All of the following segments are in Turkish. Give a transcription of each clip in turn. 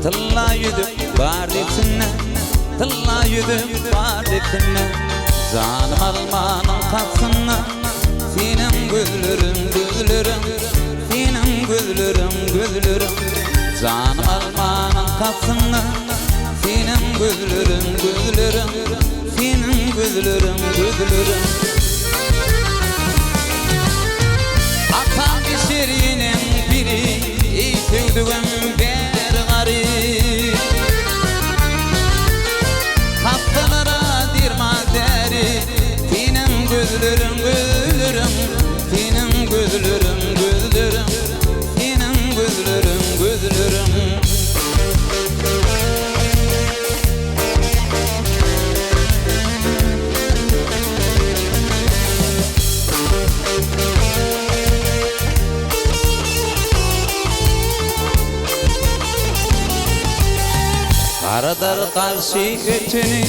Tılla yüdüp var desinne, tılla yüdüp var desinne. Canım almanın kapsınne, senin gözlerin gözlerin, senin gözlerin gözlerin. Canım almanın kapsınne, senin gözlerin gözlerin, senin gözlerin gözlerin. Atam işerinin biri, iyi sevdiğim bir garip. Haftalara dirma deri, senin gözlerin gözlerin, senin gözlerin gözlerin, senin gözlerin gözlerin. Karadar karşı ötünü,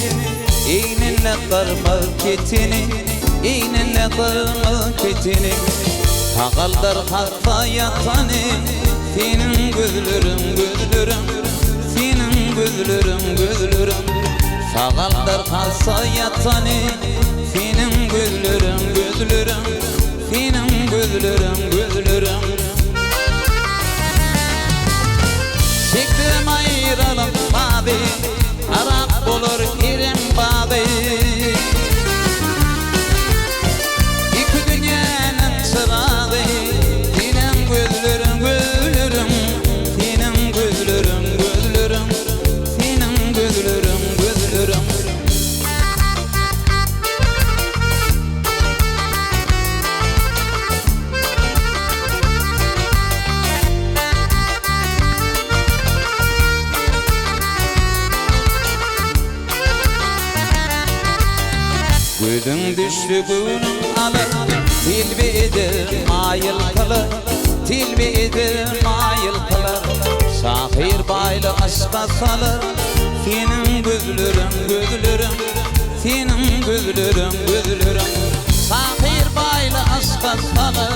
iğnenle kırma ketini, iğnenle kırma ketini. Takaldar hatta yatanı, senin gözlerin gözlerin, senin gözlerin gözlerin. Takaldar hatta yatanı, senin gözlerin gözlerin, senin gözlerin gözlerin. Çektim ayrılık babi, Arap olur irim babi. İki dünyanın çırağı, senin gözlerin gözlerin, senin gözlerin gözlerin, senin gözlerin gözlerin. Gülün düştü günün alır, tilbidir mayıl kılır, tilbidir mayıl kılır. Şahir baylı aşka salır, senin gözlerin gözlerin, senin gözlerin gözlerin. Şahir baylı aşka salır,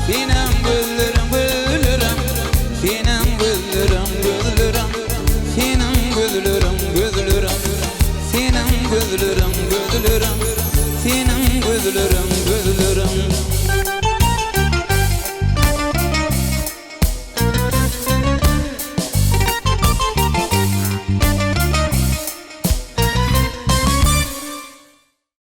senin gözlerin gözlerin, senin gözlerin gözlerin, senin gözlerin gözlerin, senin gözlerin gözlerin. Senin gözlerin